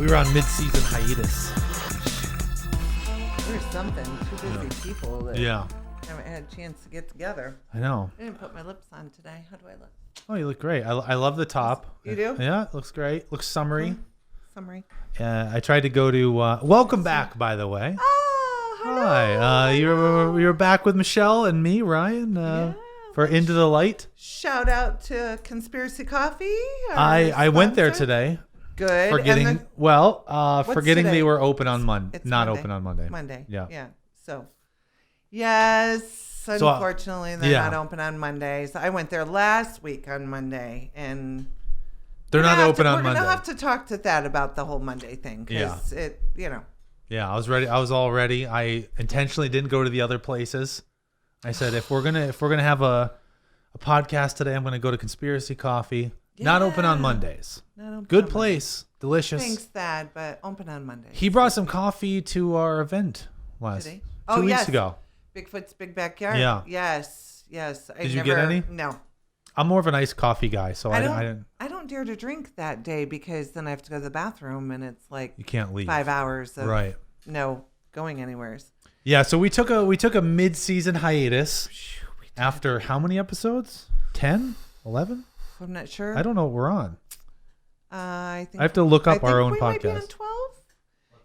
We were on mid-season hiatus. We're something. Two busy people that haven't had a chance to get together. I know. I didn't put my lips on today. How do I look? Oh, you look great. I love the top. You do? Yeah, it looks great. Looks summery. Summary. I tried to go to... welcome back, by the way. Oh, hello. Hi. You're back with Michele and me, Ryan, for Into the Light. Shout out to Conspiracy Coffee. I went there today. Good. Forgetting today? they were open on Monday. It's Not Monday. open on Monday. Monday. Yeah. Yeah. So, yes. Unfortunately, they're not open on Mondays. I went there last week on Monday, and they're not open on Monday. We're gonna have to talk to Thad about the whole Monday thing because Yeah, I was ready. I was all ready. I intentionally didn't go to the other places. I said if we're gonna have a podcast today, I'm gonna go to Conspiracy Coffee. Yeah. Not open on Mondays. Good place, delicious. Thanks, Thad, but open on Mondays. He brought some coffee to our event two weeks ago. Bigfoot's Big Backyard. Yeah. Yes. Did you get any? No. I'm more of an iced coffee guy, so I didn't. I don't dare to drink that day because then I have to go to the bathroom and it's like you can't leave 5 hours of no going anywhere. Yeah, so we took a mid-season hiatus after how many episodes? 10? 11? I'm not sure. I don't know what we're on. I have to look up our own we podcast. Might be on 12.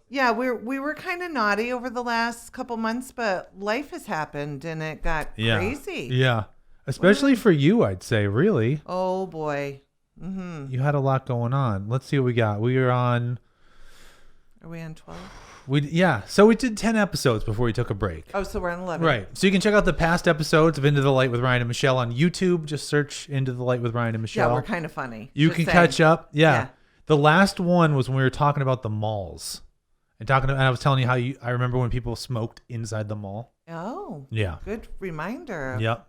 Yeah, we were kind of naughty over the last couple months, but life has happened and it got crazy. Yeah, especially for you, I'd say. Really. Oh boy. Mm-hmm. You had a lot going on. Let's see what we got. We were on. Are we on 12? So we did 10 episodes before we took a break. Oh, so we're on 11. Right. So you can check out the past episodes of Into the Light with Ryan and Michele on YouTube. Just search Into the Light with Ryan and Michele. Yeah, we're kind of funny. You can catch up. Yeah. The last one was when we were talking about the malls. And I was telling you how I remember when people smoked inside the mall. Oh. Yeah. Good reminder. Yep.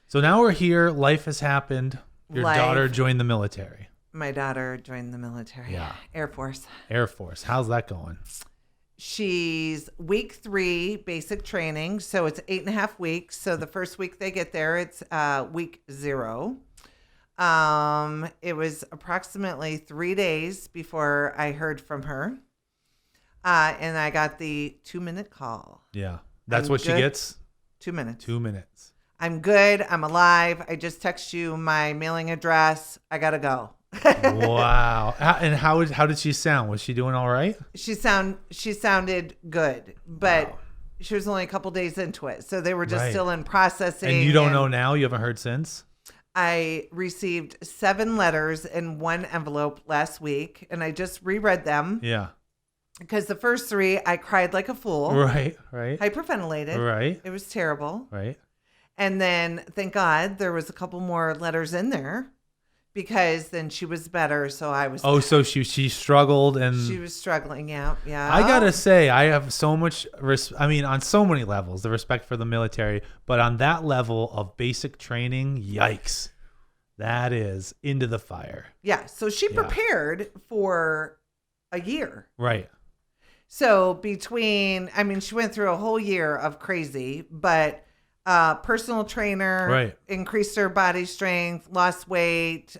So now we're here. Life has happened. Your daughter joined the military. My daughter joined the military. Yeah. Air Force. How's that going? She's week 3 basic training. So it's 8.5 weeks. So the first week they get there, it's week 0. It was approximately 3 days before I heard from her. And I got the 2-minute call. Yeah. That's what she gets? 2 minutes. 2 minutes. I'm good. I'm alive. I just text you my mailing address. I got to go. Wow. And how did she sound? Was she doing all right? She sounded good, but she was only a couple days into it. So they were just still in processing. And you don't know now? You haven't heard since? I received 7 letters in 1 envelope last week, and I just reread them. Yeah. Because the first 3, I cried like a fool. Right. Hyperventilated. Right. It was terrible. Right. And then, thank God, there was a couple more letters in there because then she was better. So I was. Oh, so she struggled and. She was struggling. Yeah. I got to say, I have so much, on so many levels, the respect for the military, but on that level of basic training, yikes. That is into the fire. Yeah. So she prepared for a year. Right. So she went through a whole year of crazy, but personal trainer, increased her body strength, lost weight.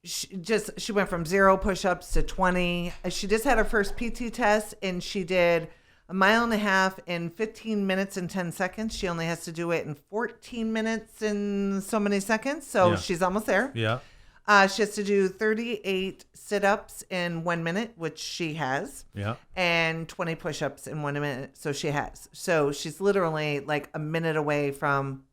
She went from 0 push-ups to 20. She just had her first PT test and she did 1.5 miles in 15 minutes and 10 seconds. She only has to do it in 14 minutes and so many seconds. So she's almost there. Yeah. She has to do 38 sit-ups in 1 minute, which she has. Yeah. And 20 push-ups in 1 minute, so she has. So she's literally like a minute away from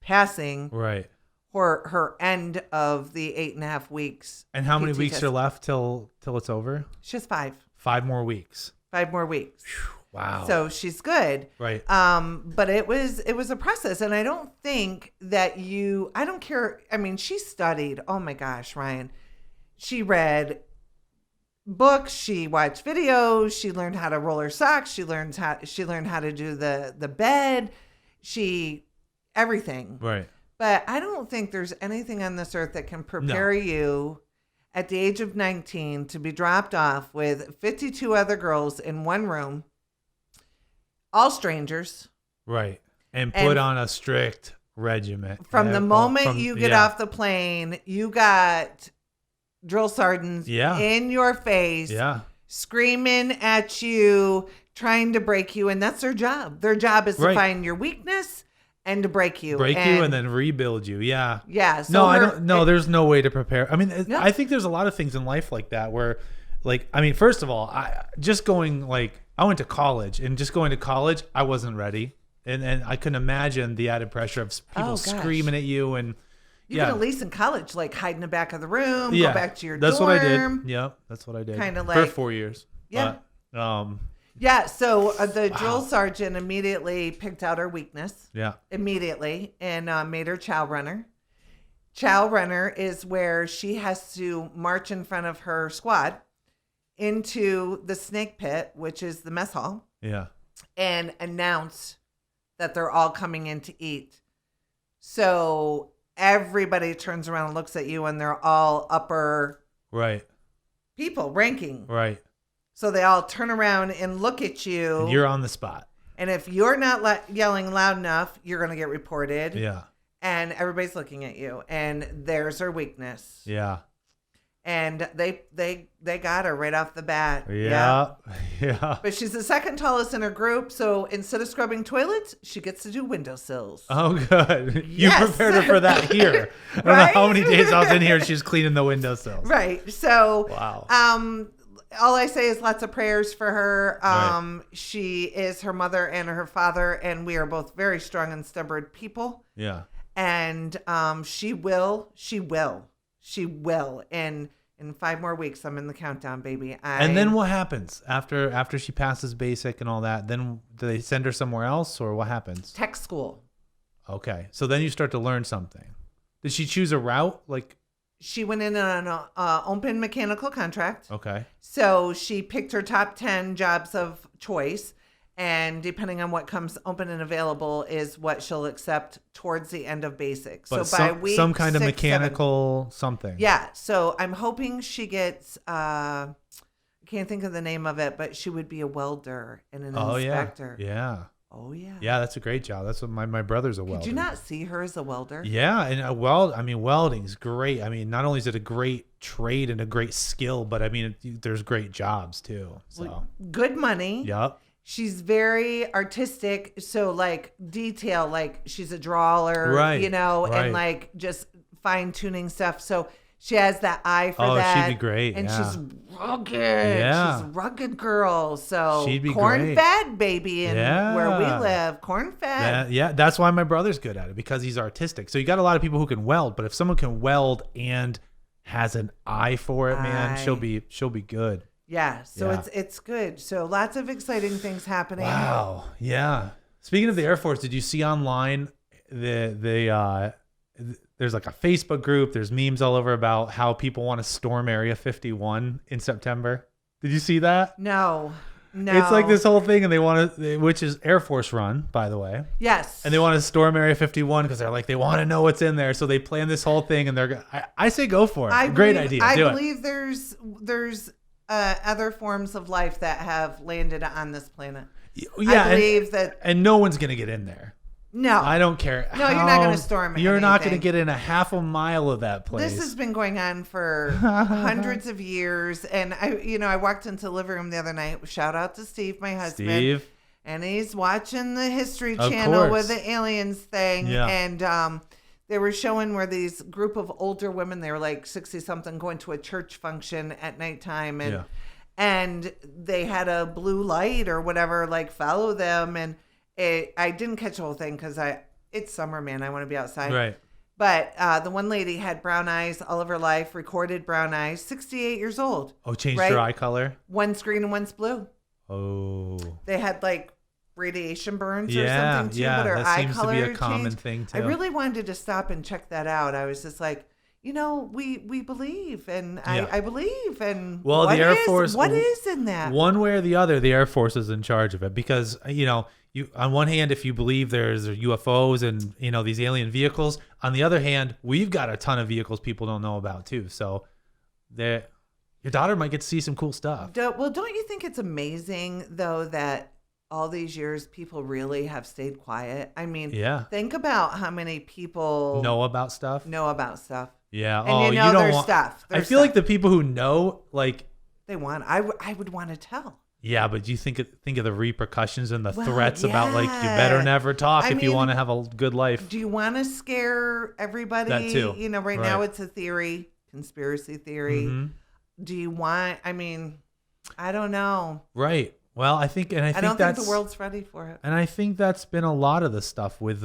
passing her end of the 8.5 weeks. And how many weeks are left till it's over? She has 5. 5 more weeks. 5 more weeks. Wow. So she's good. Right. But it was a process. And I don't think that I don't care. I mean, she studied. Oh my gosh, Ryan. She read books. She watched videos. She learned how to roll her socks. She learned how to do the bed. Everything. Right. But I don't think there's anything on this earth that can prepare you at the age of 19 to be dropped off with 52 other girls in one room. All strangers. Right. And put on a strict regimen. From the moment you get off the plane, you got drill sergeants Yeah. in your face, Yeah. screaming at you, trying to break you. And that's their job. Their job is to Right. find your weakness and to break you. Break you and then rebuild you. Yeah. Yeah. So No, I don't. No, there's no way to prepare. I mean, No. I think there's a lot of things in life like that where, like, I mean, first of all, I went to college, and just going to college, I wasn't ready, and I couldn't imagine the added pressure of people Oh, gosh. screaming at you, and You can at least in college, like hide in the back of the room, yeah, go back to your that's dorm. what I did. Yeah, that's what I did. Kinda for like- 4 years. Yeah. But, Yeah. So the drill sergeant immediately picked out her weakness. yeah. Immediately and made her chow runner. Chow runner is where she has to march in front of her squad into the snake pit, which is the mess hall, Yeah. and announce that they're all coming in to eat. So everybody turns around and looks at you, and they're all upper Right. people ranking. Right. So they all turn around and look at you. And you're on the spot. And if you're not yelling loud enough, you're going to get reported. Yeah. And everybody's looking at you. And there's her weakness. Yeah. And they got her right off the bat. Yeah. Yeah. But she's the second tallest in her group. So instead of scrubbing toilets, she gets to do windowsills. Oh, good. You Yes. prepared her for that here. I don't know how many days I was in here and she's cleaning the windowsills. Right. So, Wow. all I say is lots of prayers for her. Right. She is her mother and her father, and we are both very strong and stubborn people. Yeah. And she will. And in 5 more weeks, I'm in the countdown, baby. And then what happens after she passes basic and all that? Then do they send her somewhere else, or what happens? Tech school. Okay, so then you start to learn something. Did she choose a route? Like, She went in on an open mechanical contract. okay, So she picked her top 10 jobs of choice. And depending on what comes open and available is what she'll accept towards the end of basic. but So by some, week some kind of 6, mechanical something. 7. Yeah. So I'm hoping she gets, I can't think of the name of it, but she would be a welder and an Oh inspector. yeah. Oh, yeah. Yeah, that's a great job. That's what my brother's a welder. Did you not see her as a welder? Yeah, and welding's great. I mean, not only is it a great trade and a great skill, but I mean, there's great jobs too. So, Good money. yep. She's very artistic. So, like, detail, like, she's a drawer, Right, and, right. like, just fine tuning stuff. So, she has that eye for Oh, that. she'd be great, And yeah. she's rugged. Yeah. She's a rugged girl. So, She'd be corn great. fed, baby, and where we Yeah. live. Corn fed. Yeah, that's why my brother's good at it, because he's artistic. So you got a lot of people who can weld, but if someone can weld and has an eye for it, man, she'll be good. Yeah. So, Yeah. it's good. So, lots of exciting things happening. Wow. Yeah. Speaking of the Air Force, did you see online there's like a Facebook group, there's memes all over about how people want to storm Area 51 in September. Did you see that? No. It's like this whole thing, and they want to, which is Air Force run, by the way. Yes. And they want to storm Area 51 because they're like, they want to know what's in there. So they plan this whole thing, and I say go for it. Great idea. I Do it. believe there's other forms of life that have landed on this planet. Yeah, I believe that. And no one's going to get in there. No. I don't care. No, you're not gonna storm You're not going to anything. get in a half a mile of that place. This has been going on for hundreds of years. And I walked into the living room the other night. Shout out to Steve, my husband. Steve. And he's watching the History Of Channel course. with the aliens thing. Yeah. And they were showing where these group of older women, they were like 60 something, going to a church function at nighttime. And Yeah. and they had a blue light or whatever, like follow them. And I didn't catch the whole thing because it's summer, man. I want to be outside. Right. But the one lady had brown eyes all of her life, recorded brown eyes, 68 years old. Oh, changed Right? your eye color? One's green and one's blue. Oh. They had like radiation burns or Yeah, something too, yeah, but her that eye seems to color be a common changed. thing, I too. really wanted to stop and check that out. I was just like, we believe, and Yeah. I believe, and Well, the Air Force- what is in that? One way or the other, the Air Force is in charge of it because, you on one hand, if you believe there's UFOs and, these alien vehicles, on the other hand, we've got a ton of vehicles people don't know about too. So your daughter might get to see some cool stuff. Don't you think it's amazing though that all these years people really have stayed quiet? I mean, Yeah. think about how many people Know about stuff. know about stuff. Yeah. And Oh, you you know don't their want. stuff. I feel like the people who know, like, they want. I would want to tell. yeah, but you think of the repercussions and the Well, threats about like you yeah. better never talk I if you mean, want to have a good life. Do you want to scare everybody? That too. You know, right now it's a theory, conspiracy theory. Mm-hmm. Do you want? I mean, I don't know. Right. Well, I think I don't think the world's ready for it. And I think that's been a lot of the stuff with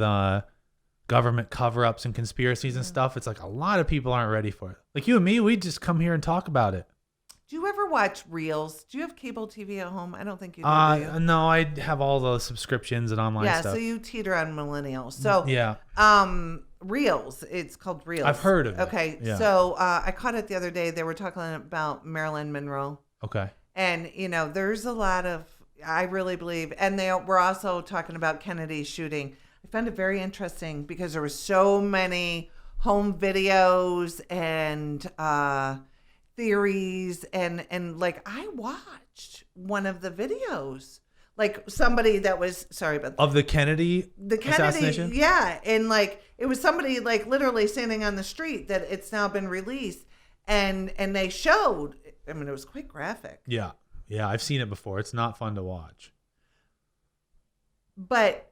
government cover-ups and conspiracies and stuff. It's like a lot of people aren't ready for it. Like you and me, we just come here and talk about it. Do you ever watch Reels? Do you have cable TV at home? I don't think you do. Do you? No, I have all the subscriptions and online stuff. Yeah, so you teeter on millennials. So yeah. Reels. It's called Reels. I've heard of it. Okay, Yeah. so I caught it the other day. They were talking about Marilyn Monroe. Okay. And, you know, there's a lot of, I really believe, and they were also talking about Kennedy's shooting. I found it very interesting because there were so many home videos and theories and like I watched one of the videos, like somebody that was sorry about of the Kennedy assassination. Yeah, and like it was somebody like literally standing on the street that it's now been released, and they showed. I mean, it was quite graphic. Yeah, I've seen it before. It's not fun to watch. But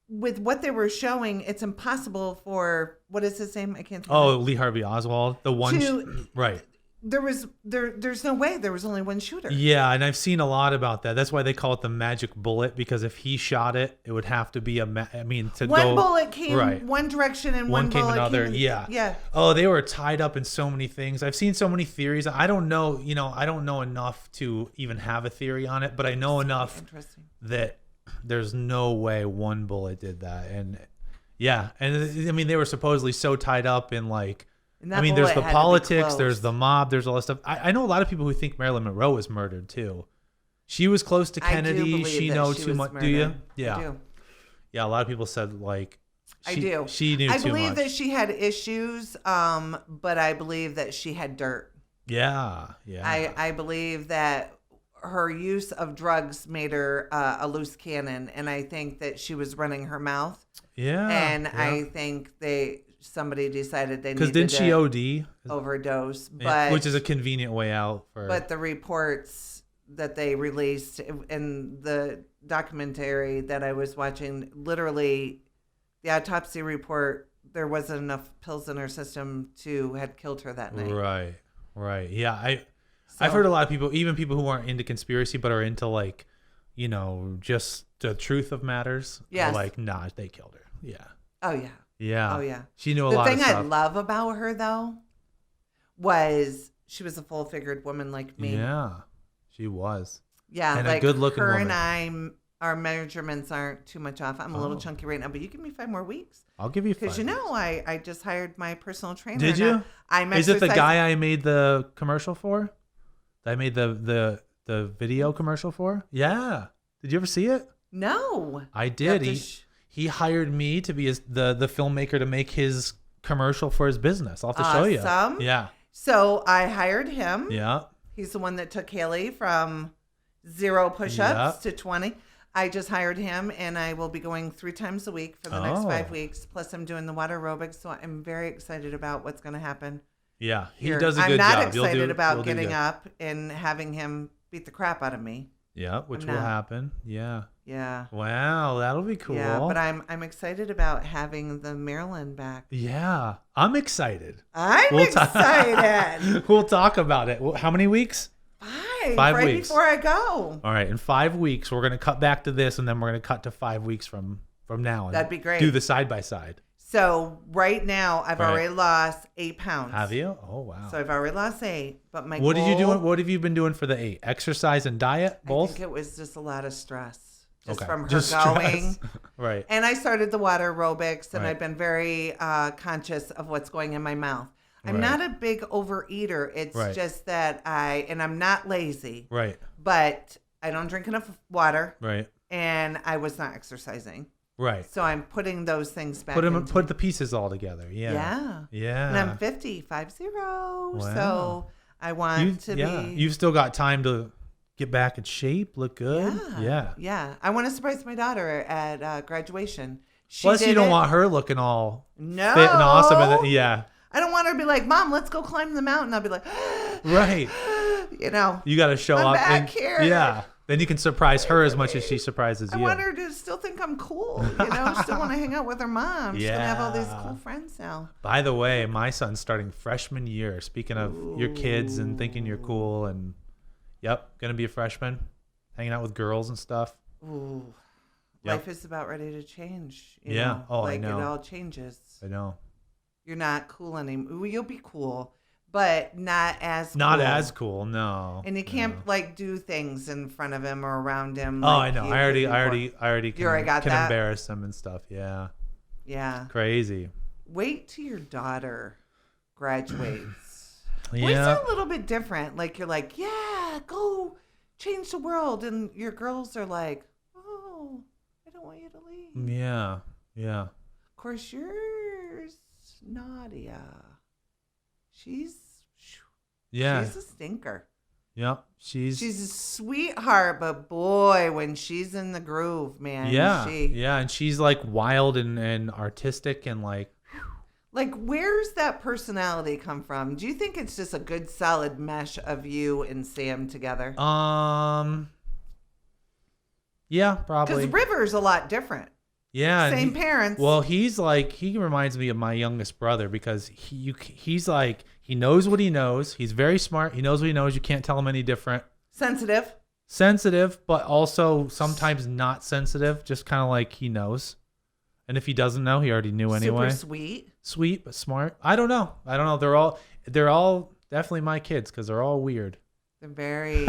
with what they were showing, it's impossible for what is his name? I can't think. Oh, Lee Harvey Oswald, the one, right? There's no way there was only one shooter. Yeah, and I've seen a lot about that. That's why they call it the magic bullet, because if he shot it, it would have to be one bullet came one direction and one came bullet another. came, yeah. Oh, they were tied up in so many things. I've seen so many theories. I don't know, I don't know enough to even have a theory on it, but I know enough that there's no way one bullet did that. And yeah, and I mean they were supposedly so tied up in like. I mean, there's the politics, there's the mob, there's all this stuff. I know a lot of people who think Marilyn Monroe was murdered too. She was close to Kennedy. She knows too much. Do you? Yeah. I do. Yeah, a lot of people said like I do. She knew too much. I believe that she had issues, but I believe that she had dirt. Yeah. I believe that her use of drugs made her a loose cannon, and I think that she was running her mouth. Yeah. And I think somebody decided they needed because didn't she OD? Overdose, but which is a convenient way out for. But the reports that they released in the documentary that I was watching, literally, the autopsy report, there wasn't enough pills in her system to had killed her that night. Right. Yeah, I've heard a lot of people, even people who aren't into conspiracy but are into like, just the truth of matters. Yes. Are like, nah, they killed her. Yeah. Oh yeah. Yeah. Oh yeah. She knew a lot of stuff. The thing I love about her though was she was a full-figured woman like me. Yeah. She was. Yeah, and like a good-looking her woman. and our measurements aren't too much off. I'm a little chunky right now, but you give me 5 more weeks. I'll give you 5. Because I just hired my personal trainer. Did you? Is it the guy I made the commercial for? I made the video commercial for? Yeah. Did you ever see it? No. I did. He hired me to be the filmmaker to make his commercial for his business. I'll have to show you. Awesome. Yeah. So I hired him. Yeah. He's the one that took Haley from 0 push-ups to 20. I just hired him, and I will be going 3 times a week for the next 5 weeks. Plus, I'm doing the water aerobics, so I'm very excited about what's going to happen. Yeah, he here. does a good job. I'm not excited about getting up and having him beat the crap out of me. Yeah, which will happen. Yeah. Yeah. Wow, that'll be cool. Yeah, but I'm excited about having the Maryland back. Yeah, I'm excited. I'm excited. We'll talk about it. How many weeks? 5. 5 right weeks. Before I go. All right, in 5 weeks, we're going to cut back to this, and then we're going to cut to 5 weeks from now. That'd be great. Do the side-by-side. So right now, I've already lost 8 pounds. Have you? Oh, wow. So I've already lost 8. But my What have you been doing for the 8? Exercise and diet, both? I think it was just a lot of stress. Just okay. from her just going. Stress. Right. And I started the water aerobics, and I've been very conscious of what's going in my mouth. I'm not a big overeater. It's just that I'm not lazy. Right. But I don't drink enough water. Right. And I was not exercising. Right. So I'm putting those things back. Put the pieces all together. Yeah. Yeah. Yeah. And I'm 50. Wow. So I want to be. You've still got time to get back in shape, look good. Yeah. I want to surprise my daughter at graduation. Plus, you don't want her looking all fit and awesome. I don't want her to be like, Mom, let's go climb the mountain. I'll be like, Right. you know, You got to show I'm up. back here. Yeah. Then you can surprise her as much as she surprises I you. want her to still think I'm cool. Still want to hang out with her mom. She's going to have all these cool friends now. By the way, my son's starting freshman year. Speaking of your kids and thinking you're cool and, yep, going to be a freshman, hanging out with girls and stuff. Ooh. Yep. Life is about ready to change. You Yeah. know? Oh, like, I know. it all changes. I know. You're not cool anymore. You'll be cool, but not as cool. Not as cool, no. And you can't like do things in front of him or around him. Oh, like I know. you I already could can, already got can that? embarrass him and stuff. Yeah. Yeah. Crazy. Wait till your daughter graduates. Boys Yeah. are a little bit different. Like you're like, yeah, go change the world, and your girls are like, oh, I don't want you to leave. Yeah. Yeah. Of course, yours, Nadia. She's Yeah. a stinker. Yep. She's She's a sweetheart, but boy, when she's in the groove, man. yeah. Yeah. And she's like wild and artistic and like, Like, where's that personality come from? Do you think it's just a good solid mesh of you and Sam together? yeah, Because probably. River's a lot different. Yeah. and Same he- parents. Well, he's like, he reminds me of my youngest brother because he's like, he knows what he knows. He's very smart. He knows what he knows. You can't tell him any different. Sensitive. Sensitive, but also sometimes not sensitive. Just kind of like he knows. And if he doesn't know, he already knew anyway. Super sweet. Sweet, but smart. I don't know. They're all definitely my kids because they're all weird. They're very,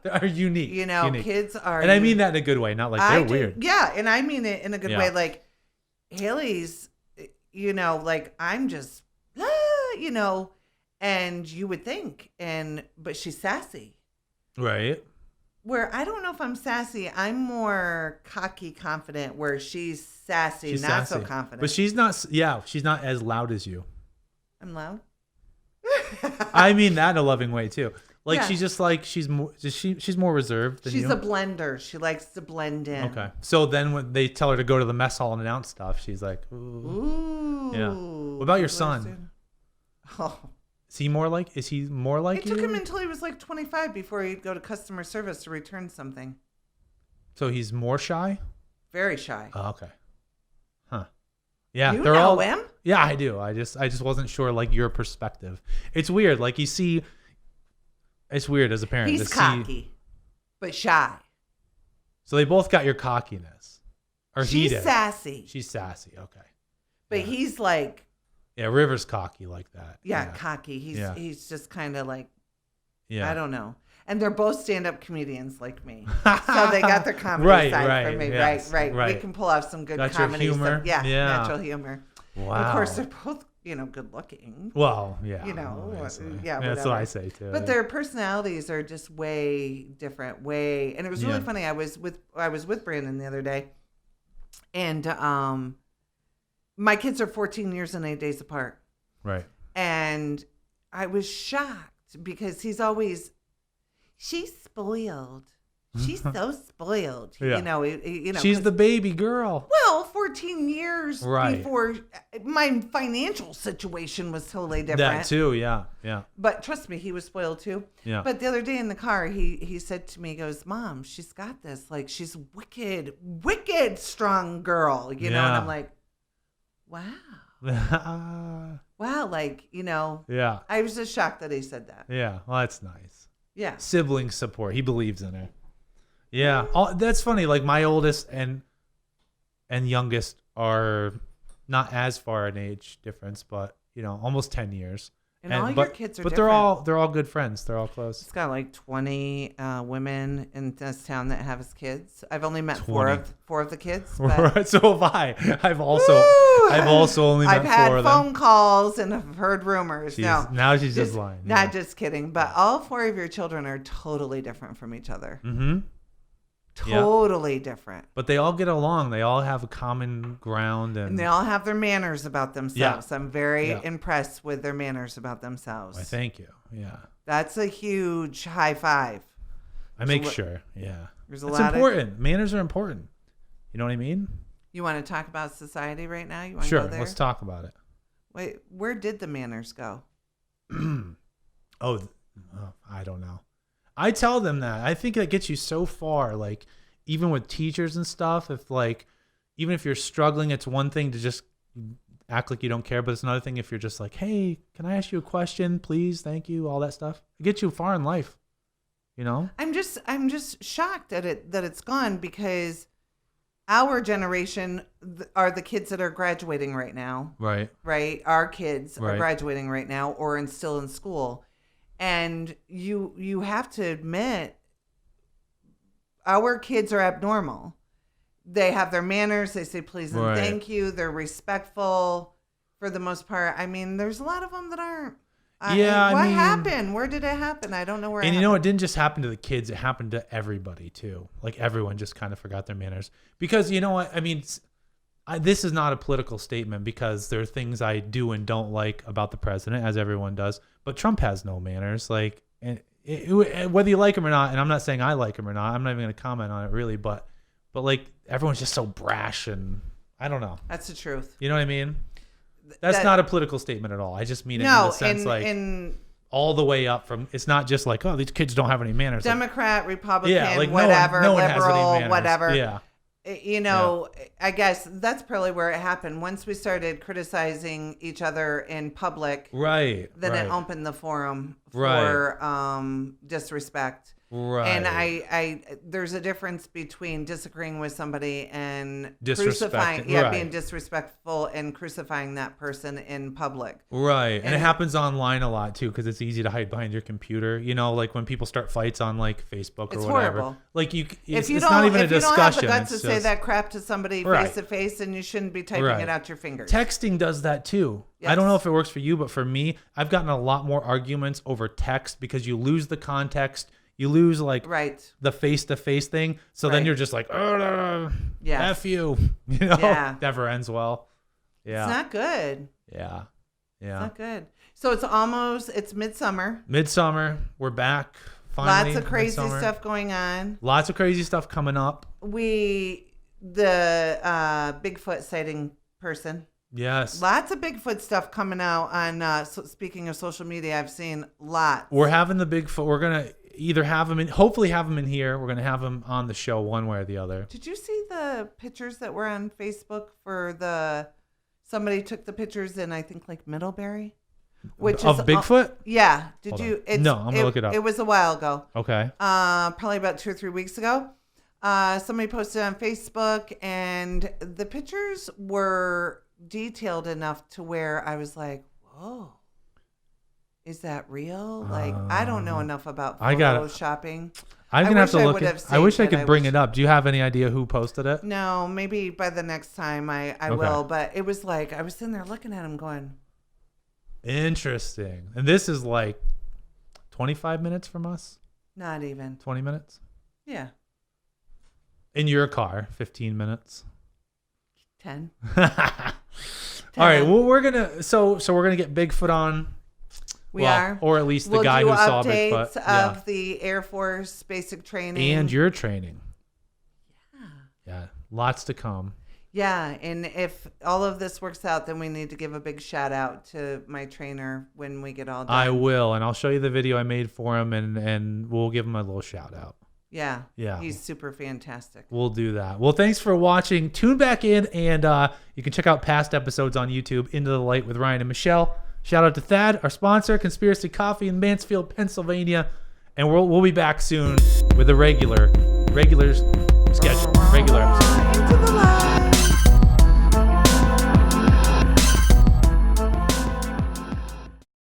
They're unique. Unique. kids are. And I mean that in a good way, not like they're weird. Yeah, and I mean it in a good Yeah. way. Like, Haley's, like, I'm just, and you would think, but she's sassy. Right. Where I don't know if I'm sassy, I'm more cocky, confident. Where she's sassy, She's not sassy. so confident. But she's not. Yeah, she's not as loud as you. I'm loud. I mean that in a loving way too. Like Yeah. she's just like she's more reserved than She's you. a blender. She likes to blend in. Okay. So then when they tell her to go to the mess hall and announce stuff, she's like, ooh. Ooh. Yeah. What about your son? Oh. Is he more like It you? took him until he was like 25 before he'd go to customer service to return something. So he's more shy? Very shy. Oh, okay. Huh. Yeah, You they're know all him? Yeah, I do. I just wasn't sure like your perspective. It's weird. Like it's weird as a parent He's to cocky, but shy. So they both got your cockiness. Or he She's did. sassy, She's sassy. Okay. but Yeah. he's like, Yeah, River's cocky like that. cocky. He's just kind of like, Yeah. I don't know. And they're both stand-up comedians like me, so they got their comedy side from me. Yes, Right. right. We can pull off some good Got your comedy humor. stuff. Yeah, Yeah. natural humor. Wow. And of course, they're both, good looking. Well, yeah. Obviously. That's whatever. what I say too. But their personalities are just way different. And it was really Yeah. funny. I was with Brandon the other day, and my kids are 14 years and 8 days apart. Right. And I was shocked because she's spoiled. She's so spoiled. Yeah. She's the baby girl. Well, 14 years Right. before my financial situation was totally different. That too, yeah. Yeah. But trust me, he was spoiled too. Yeah. But the other day in the car, he said to me, he goes, Mom, she's got this. Like, she's wicked strong girl, And Yeah. I'm like, wow. Wow, Yeah. I was just shocked that he said that. Yeah. Well, that's nice. Yeah. Sibling support. He believes in her. Yeah. That's funny. Like my oldest and youngest are not as far in age difference, but almost 10 years. And all your but, kids are but different. they're all good friends. They're all close. He's got like 20 women in this town that have his kids. I've only met 20. four of the kids. But So have I. I've also only met I've had four of them. phone calls and have heard rumors. Now she's just lying. Not just kidding. But all four of your children are totally different from each other. Mm-hmm. Totally different. But they all get along. They all have a common ground, And they all have their manners about themselves. Yeah. I'm very impressed with their manners about themselves. Why, thank you. Yeah. That's a huge high five. I make sure. Yeah. There's a It's lot important. Manners are important. You know what I mean? You want to talk about society right now? You want to Sure. go there? Let's talk about it. Wait, where did the manners go? I don't know. I tell them that. I think that gets you so far. Like, even with teachers and stuff, even if you're struggling, it's one thing to just act like you don't care, but it's another thing if you're just like, hey, can I ask you a question, please? Thank you. All that stuff. It gets you far in life, you know? I'm just shocked at it that it's gone, because our generation are the kids that are graduating right now. Right. Right? Our kids Right. are graduating right now or still in school. And you have to admit, our kids are abnormal. They have their manners. They say please and Right. thank you. They're respectful for the most part. I mean, there's a lot of them that aren't. What happened? Where did it happen? I don't know where. And you know, it didn't just happen to the kids. It happened to everybody too. Like, everyone just kind of forgot their manners. Because you know what? I mean, this is not a political statement, because there are things I do and don't like about the president, as everyone does. But Trump has no manners. Like, whether you like him or not, and I'm not saying I like him or not. I'm not even going to comment on it really. But like, everyone's just so brash, and I don't know. That's the truth. You know what I mean? That's not a political statement at all. I just mean it in the sense all the way up from. It's not just like, oh, these kids don't have any manners. Democrat, Republican, like whatever, no one has any liberal, manners. whatever. Yeah. You know, I guess that's probably where it happened. Once we started criticizing each other in public, Right. then right. it opened the forum Right. for disrespect. Right. And I there's a difference between disagreeing with somebody and Disrespect- being disrespectful and crucifying that person in public. Right. And it happens online a lot too, because it's easy to hide behind your computer. You know, like when people start fights on like Facebook or It's whatever. horrible. Like If you it's don't, not even a if you don't discussion. have the guts to it's say just- that crap to somebody Right. face to face, then you shouldn't be typing Right. it out your fingers. Texting does that too. Yes. I don't know if it works for you, but for me, I've gotten a lot more arguments over text, because you lose the context. You lose like Right. the face-to-face thing. So then Right. you're just like, oh, Yes. F you. You know, Yeah. never ends well. Yeah. It's not good. Yeah. Yeah. It's not good. So it's midsummer. Midsummer. We're back. Finally. Lots of crazy Midsummer. stuff going on. Lots of crazy stuff coming up. The Bigfoot sighting person. Yes. Lots of Bigfoot stuff coming out on, speaking of social media, I've seen lots. We're having the Bigfoot. We're going to either have him in, hopefully have him in here. We're going to have him on the show one way or the other. Did you see the pictures that were on Facebook somebody took the pictures in, I think, like Middlebury? Of Bigfoot? Yeah. Did Hold you? on. No, I'm gonna look it up. It was a while ago. Okay. Probably about 2 or 3 weeks ago. Somebody posted on Facebook, and the pictures were detailed enough to where I was like, whoa, is that real? Like, I don't know enough about photo shopping. I'm going to have to look it. I wish I could bring it it up. Do you have any idea who posted it? No, maybe by the next time I will. But it was like, I was sitting there looking at him going, interesting. And this is like 25 minutes from us? not even. 20 minutes? Yeah. In your car, 15 minutes. 10. All right. Well, we're gonna we're gonna get Bigfoot on. We are, or at least the we'll guy do who saw updates Bigfoot. of the Air Force basic training And your training. Yeah. Yeah, lots to come. Yeah, and if all of this works out, then we need to give a big shout out to my trainer when we get all done. I will, and I'll show you the video I made for him, and we'll give him a little shout out. Yeah. Yeah. He's super fantastic. We'll do that. Well, thanks for watching. Tune back in, and you can check out past episodes on YouTube, Into the Light with Ryan and Michele. Shout out to Thad, our sponsor, Conspiracy Coffee in Mansfield, Pennsylvania. And we'll be back soon with a regular schedule, regular episode.